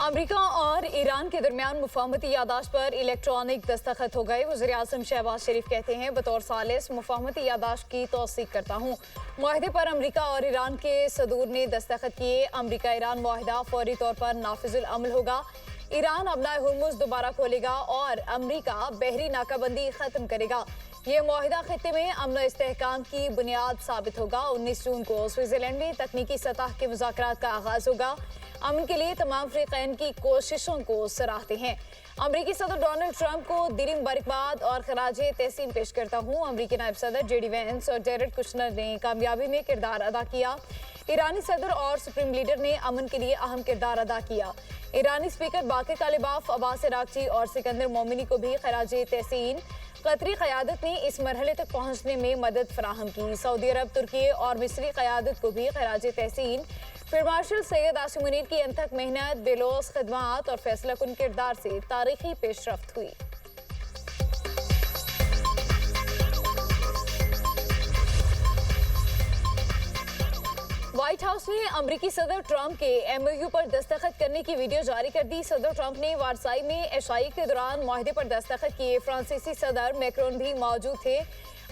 America और Iran के दरमियान मुफाहमती यादाश्त पर इलेक्ट्रॉनिक दस्तखत हो गए। वज़ीर-ए-आज़म शहबाज शरीफ कहते हैं, बतौर सालिस मुफाहमती यादाश्त की तौसीक करता हूँ। मुआहदे पर अमेरिका और ईरान के सदूर ने दस्तखत किए। अमेरिका ईरान मुआहदा फौरी तौर पर नाफिजुल अमल होगा। ईरान अपना हुर्मुज़ दोबारा खोलेगा और अमेरिका बहरी नाकाबंदी खत्म करेगा। ये मुआहिदा खित्ते में अमन इस्तेहकाम की बुनियाद साबित होगा। 19 जून को स्विट्जरलैंड में तकनीकी सतह के मुज़ाकरात का आगाज होगा। अमन के लिए तमाम फ़रीक़ैन की कोशिशों को सराहते हैं। अमरीकी सदर डोनाल्ड ट्रंप को दिली मुबारकबाद और खराज तहसीन पेश करता हूँ। अमरीकी नायब सदर JD वैंस और जैरेड कुशनर ने कामयाबी में किरदार अदा किया। ईरानी सदर और सुप्रीम लीडर ने अमन के लिए अहम किरदार अदा किया। ईरानी स्पीकर बाक़िर कालिबाफ, अब्बास अरागची और सिकंदर मोमिनी को भी खराज तहसीन। कतरी क़यादत ने इस मरहले तक पहुँचने में मदद फराहम की। सऊदी अरब, तुर्की और मिस्री क़यादत को भी खराज तहसीन। फिर मार्शल सैयद आसिम मुनीर की अनथक मेहनत, बेलोस खदमात और फैसला कुन किरदार से तारीखी पेशरफ्त हुई। व्हाइट हाउस ने अमरीकी सदर ट्रंप के MOU पर दस्तखत करने की वीडियो जारी कर दी। सदर ट्रंप ने वारसाई में एशाई के दौरान मुआहदे पर दस्तखत किए। फ्रांसीसी सदर मैक्रोन भी मौजूद थे।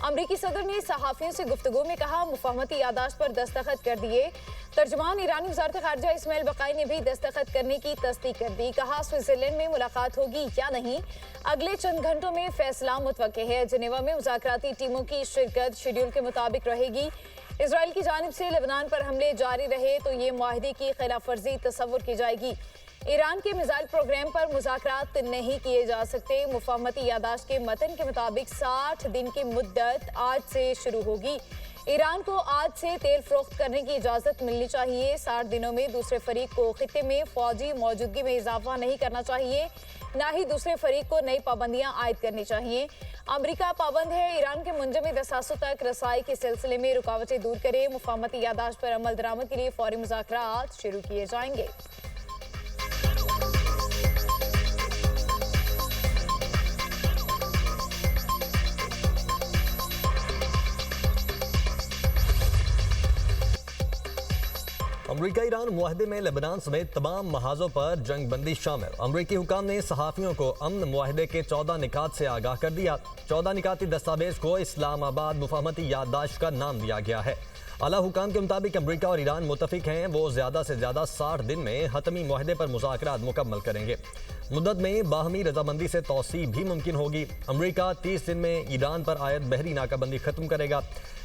अमरीकी सदर ने सहाफ़ियों से गुफ्तगू में कहा, मुफाहमती यादाश्त पर दस्तखत कर दिए। तर्जुमान ईरानी वज़ारत ख़ारिजा इस्माइल बक़ाई ने भी दस्तखत करने की तस्दीक कर दी। कहा, स्विट्ज़रलैंड में मुलाकात होगी या नहीं, अगले चंद घंटों में फैसला मुतवक्के है। जनेवा में मुज़ाकराती टीमों की शिरकत शेड्यूल के मुताबिक रहेगी। इसराइल की जानिब से लेबनान पर हमले जारी रहे तो ये मुआहदे की खिलाफ वर्जी तस्वुर की जाएगी। ईरान के मिसाइल प्रोग्राम पर मुज़ाकरात नहीं किए जा सकते। मुफाहमती यादाश्त के मतन के मुताबिक 60 दिन की मुद्दत आज से शुरू होगी। ईरान को आज से तेल फरोख्त करने की इजाज़त मिलनी चाहिए। 60 दिनों में दूसरे फरीक को खित्ते में फौजी मौजूदगी में इजाफा नहीं करना चाहिए, ना ही दूसरे फरीक को नई पाबंदियां आयद करनी चाहिए। अमेरिका पाबंद है ईरान के मुंजमद असासों तक रसाई के सिलसिले में रुकावटें दूर करे। मुफाहमती यादाश्त पर अमल दरामद के लिए फौरी मुज़ाकरात शुरू किए जाएंगे। अमरीका ईरान मुआहदे में लेबनान समेत तमाम महाजों पर जंग बंदी शामिल। अमरीकी हुकाम ने सहाफ़ियों को अमन मुआहदे के 14 निकात से आगाह कर दिया। 14 निकाती दस्तावेज को इस्लामाबाद मुफाहमती याददाश्त का नाम दिया गया है। आला हुकाम के मुताबिक अमरीका और ईरान मुत्तफिक हैं, वो ज़्यादा से ज़्यादा 60 दिन में हतमी मुआहदे पर मुज़ाकरात मुकम्मल करेंगे। मुद्दत में बाहमी रजामंदी से तौसी भी मुमकिन होगी। अमरीका 30 दिन में ईरान पर आयद बहरी नाकाबंदी खत्म करेगा।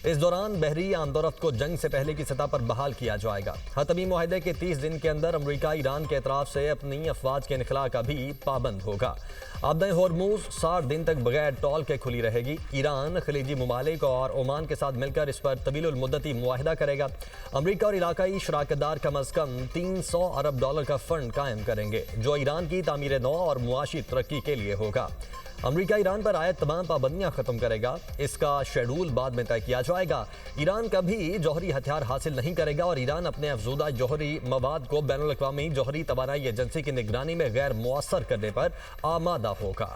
इस दौरान बहरी आमदोरफ्त को जंग से पहले की सतह पर बहाल किया जाएगा। हतमी मुआहदे के 30 दिन के अंदर अमरीका ईरान के एतराफ़ से अपनी अफवाज के इनखला का भी पाबंद होगा। आबद होर्मुज़ 60 दिन तक बगैर टॉल के खुली रहेगी। ईरान खलीजी ममालिक और ओमान के साथ मिलकर इस पर तवील मुद्दती मुआहदा करेगा। अमरीका और इलाकाई शराकतदार कम अज़ कम $300 अरब का फंड कायम करेंगे, जो ईरान की तामीर नौ और मुआशी तरक्की के लिए होगा। अमरीका ईरान पर आयद तमाम पाबंदियां खत्म करेगा। इसका शेड्यूल बाद में तय किया जाएगा। ईरान कभी जौहरी हथियार हासिल नहीं करेगा और ईरान अपने अफजूदा जौहरी मवाद को बैनुल अक़वामी जौहरी तवानाई एजेंसी की निगरानी में गैर मुअस्सर करने पर आमादा होगा।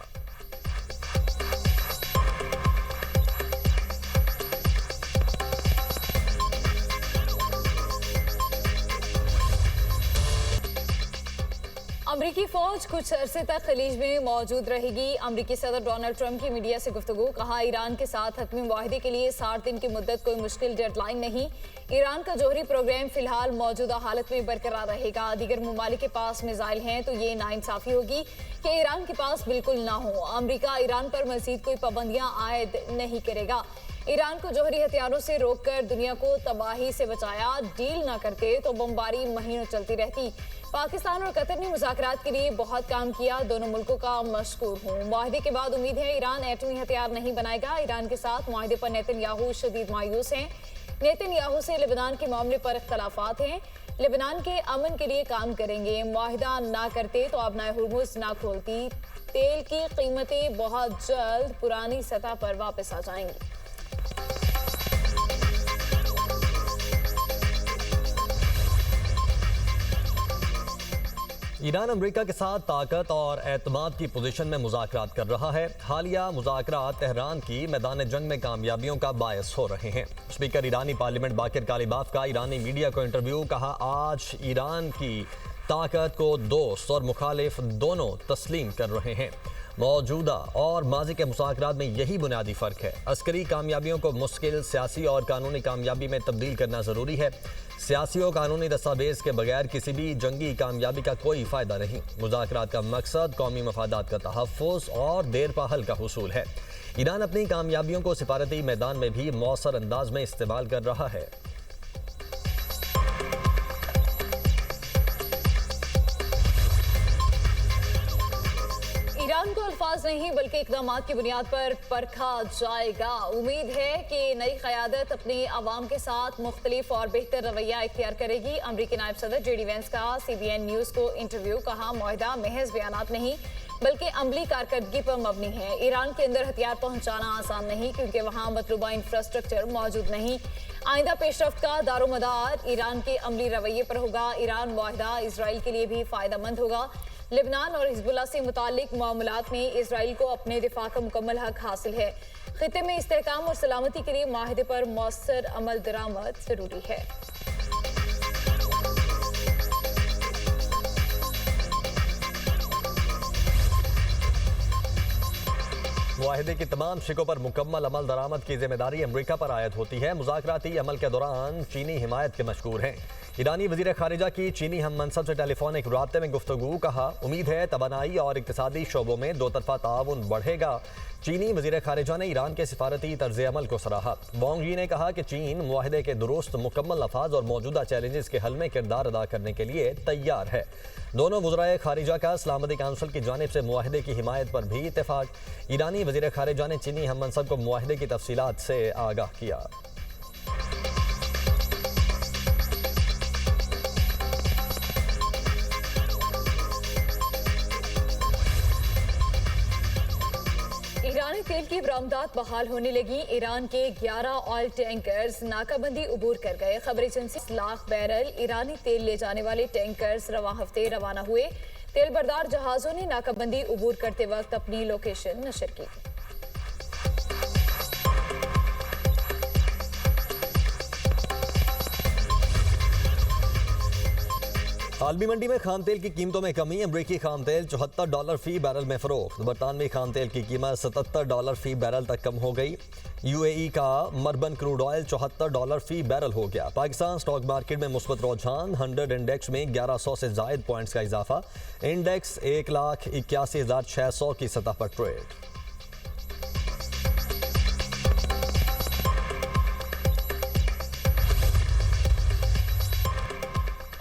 अमरीकी फौज कुछ अरसे तक खलीज में मौजूद रहेगी। अमरीकी सदर डोनाल्ड ट्रंप की मीडिया से गुफ्तगू। कहा, ईरान के साथ हतमी मुआहदे के लिए 60 दिन की मुद्दत कोई मुश्किल डेडलाइन नहीं। ईरान का जौहरी प्रोग्राम फिलहाल मौजूदा हालत में बरकरार रहेगा। दीगर ममालिक के पास मिसाइल हैं तो ये नाइंसाफी होगी कि ईरान के पास बिल्कुल ना हो। अमरीका ईरान पर मजीद कोई पाबंदियां आयद नहीं करेगा। ईरान को जौहरी हथियारों से रोककर दुनिया को तबाही से बचाया। डील ना करते तो बमबारी महीनों चलती रहती। पाकिस्तान और कतर ने मुज़ाकरात के लिए बहुत काम किया। दोनों मुल्कों का मशकूर हूँ। मुआहदे के बाद उम्मीद है ईरान एटमी हथियार नहीं बनाएगा। ईरान के साथ मुआहदे पर नेतन्याहू शदीद मायूस हैं। नेतन्याहू से लेबनान के मामले पर इख्तलाफात हैं। लेबनान के अमन के लिए काम करेंगे। मुआहदा ना करते तो अपना हुर्मुज़ ना खोलती। तेल की कीमतें बहुत जल्द पुरानी सतह पर वापस आ जाएंगी। ईरान अमेरिका के साथ ताकत और एतमाद की पोजीशन में मुज़ाकरात कर रहा है। हालिया मुज़ाकरात तेहरान की मैदान जंग में कामयाबियों का बायस हो रहे हैं। स्पीकर ईरानी पार्लियामेंट बाक़िर कालिबाफ का ईरानी मीडिया को इंटरव्यू। कहा, आज ईरान की ताकत को दोस्त और मुखालिफ दोनों तस्लीम कर रहे हैं। मौजूदा और माजी के मुज़ाकरात में यही बुनियादी फ़र्क है। अस्करी कामयाबियों को मुश्किल सियासी और कानूनी कामयाबी में तब्दील करना ज़रूरी है। सियासी और कानूनी दस्तावेज के बगैर किसी भी जंगी कामयाबी का कोई फ़ायदा नहीं। मुज़ाकरात का मकसद कौमी मफादात का तहफ़्फ़ुज़ और देरपा हल का हुसूल है। ईरान अपनी कामयाबियों को सिफारती मैदान में भी मौसर अंदाज में इस्तेमाल कर रहा है। ईरान को अल्फाज नहीं बल्कि इक़दाम की बुनियाद पर परखा जाएगा। उम्मीद है कि नई क़यादत अपनी आवाम के साथ मुख्तलिफ और बेहतर रवैया इख्तियार करेगी। अमरीकी नायब सदर JD वेंस का CBN न्यूज़ को इंटरव्यू। कहा, मुआहदा महज बयानात नहीं बल्कि अमली कारकर्दगी पर मबनी है। ईरान के अंदर हथियार पहुंचाना आसान नहीं क्योंकि वहाँ मतलूबा इंफ्रास्ट्रक्चर मौजूद नहीं। आइंदा पेशरफ्त का दारोमदार ईरान के अमली रवैये पर होगा। ईरान मुआहदा इसराइल के लिए भी फ़ायदेमंद होगा। लेबनान और हिजबुल्लाह से मुतालिक मामलात में इसराइल को अपने दिफा का मुकम्मल हक हासिल है। खित्ते में इस्तेहकाम और सलामती के लिए माहिदे पर मौसर अमल दरामद जरूरी है। मुआहिदे की तमाम शिकों पर मुकम्मल अमल दरामद की जिम्मेदारी अमरीका पर आयद होती है। मुज़ाकराती अमल के दौरान चीनी हिमायत के मशकूर हैं। ईरानी वज़ीर ख़ारिजा की चीनी हम मनसब से टेलीफोनिक राब्ते में गुफ्तगू। कहा, उम्मीद है तवानाई और इक़्तिसादी शोबों में दो तरफ़ा ताउन बढ़ेगा। चीनी वज़ीर ख़ारिजा ने ईरान के सिफारती तर्ज़ अमल को सराहा। वांग यी ने कहा कि चीन मुआहिदे के दुरुस्त मुकम्मल नफाज और मौजूदा चैलेंजेस के हल में किरदार अदा करने के लिए तैयार है। दोनों वज़राए ख़ारिजा का सलामती काउंसिल की जानिब से मुआहिदे की हिमायत पर भी इत्तेफाक। ईरानी वज़ीर ख़ारिजा ने चीनी हम मनसब को मुआहिदे की तफसीलात से आगाह किया। ईरानी तेल की बरामदात बहाल होने लगी। ईरान के 11 ऑयल टैंकर्स नाकाबंदी उबूर कर गए। खबर एजेंसी 30 लाख बैरल ईरानी तेल ले जाने वाले टैंकर्स रवां हफ्ते रवाना हुए। तेल बरदार जहाज़ों ने नाकाबंदी उबूर करते वक्त अपनी लोकेशन नशर की। आलमी मंडी में खाम तेल की कीमतों में कमी। अमरीकी खाम तेल $74 फी बैरल में फरोख्त। बरतानवी खाम तेल की कीमत $77 फी बैरल तक कम हो गई। UAE का मरबन क्रूड ऑयल $74 फी बैरल हो गया। पाकिस्तान स्टॉक मार्केट में मुस्बत रुझान। 100 इंडेक्स में 1100 से जायद पॉइंट्स का इजाफा। इंडेक्स 1,81,600 की सतह पर ट्रेड।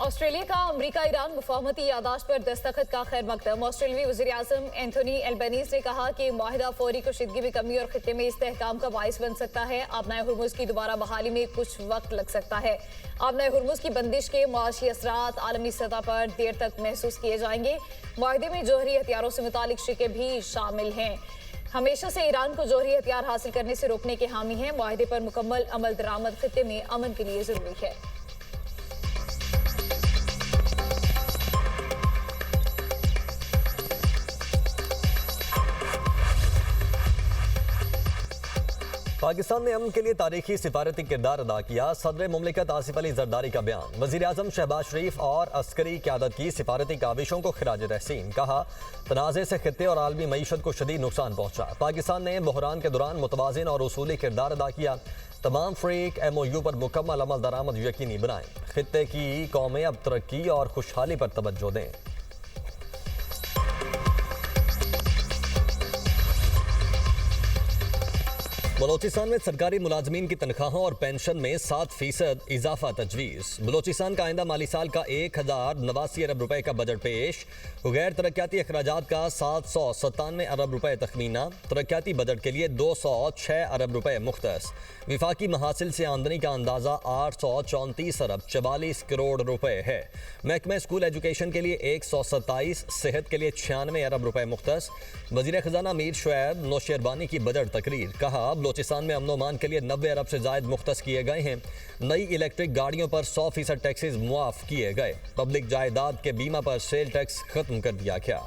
ऑस्ट्रेलिया का अमरीका ईरान मुफाहमती यादाश्त पर दस्तखत का खैर मकदम। ऑस्ट्रेलियाई वज़ीर आज़म एंथोनी एल्बनीज़ ने कहा कि मुआहिदा फौरी कशीदगी में कमी और खित्ते में इस्तेहकाम का बाइस बन सकता है। आबनाए हुर्मुज़ की दोबारा बहाली में कुछ वक्त लग सकता है। आबनाए हुर्मुज़ की बंदिश के मुआशी असरात आलमी सतह पर देर तक महसूस किए जाएंगे। मुआहिदे में जौहरी हथियारों से मुतालिक शिके भी शामिल हैं। हमेशा से ईरान को जौहरी हथियार हासिल करने से रोकने के हामी हैं। मुआहिदे पर मुकम्मल अमल दरामद खित्ते में अमन के लिए ज़रूरी है। पाकिस्तान ने अमन के लिए तारीखी सिफारती किरदार अदा किया। सदर मुमलिकत आसिफ अली जरदारी का बयान। वज़ीर आज़म शहबाज शरीफ और अस्करी क़यादत की सिफारती काविशों को खिराज तहसीन। कहा, तनाज़े से खित्ते और आलमी मईशत को शदीद नुकसान पहुंचा। पाकिस्तान ने बहरान के दौरान मुतवाज़िन और उसूली किरदार अदा किया। तमाम फ्रीक MOU पर मुकम्मल अमल दरामद यकीनी बनाएं। खित्ते की कौमें अब तरक्की और खुशहाली पर तवज्जो दें। बलोचिस्तान में सरकारी मुलाजमीन की तनख्वाहों और पेंशन में 7% इजाफा तजवीज़। बलोचिस्तान का आइंदा माली साल का 1089 अरब रुपए का बजट पेश। गैर तरक्याती अखराजात का 797 अरब रुपए तखमीना। तरक्याती बजट के लिए 206 अरब रुपए मुख्तस। विफाकी महासिल से आमदनी का अंदाज़ा 834 अरब 44 करोड़ रुपए है। महकमा स्कूल एजुकेशन के लिए 127, सेहत के लिए 96 अरब रुपए मुख्तस। वज़ीर ख़जाना मीर शुएब नौशेरबानी की बजट तकरीर। कहा, बलोचिस्तान में अमन-ओ-मान के लिए 90 अरब से जायद मुख्तस किए गए हैं। नई इलेक्ट्रिक गाड़ियों पर 100% टैक्सेस मुआफ़ किए गए। पब्लिक जायदाद के बीमा पर सेल टैक्स खत्म कर दिया गया।